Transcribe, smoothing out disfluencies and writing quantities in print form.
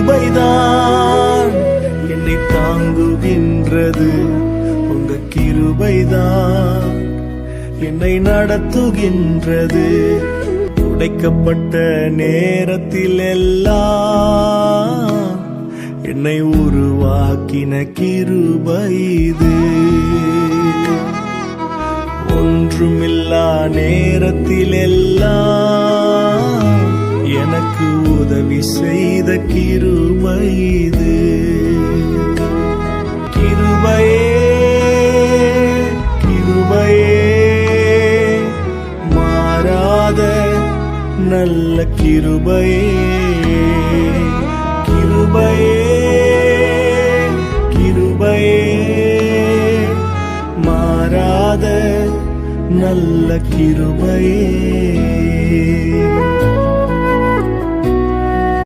கிருபைதான் என்னை தாங்குகின்றது. உங்க கிருபைதான் என்னை நடத்துகின்றது. உடைக்கப்பட்ட நேரத்தில் எல்லாம் என்னை உருவாக்கின கிருபை இது. ஒன்றுமில்லா நேரத்தில் எல்லாம் எனக்கு உதவி செய்த கிருபை இது. கிருபையே கிருபையே மாறாத நல்ல கிருபையே. கிருபையே கிருபையே மாறாத நல்ல கிருபையே.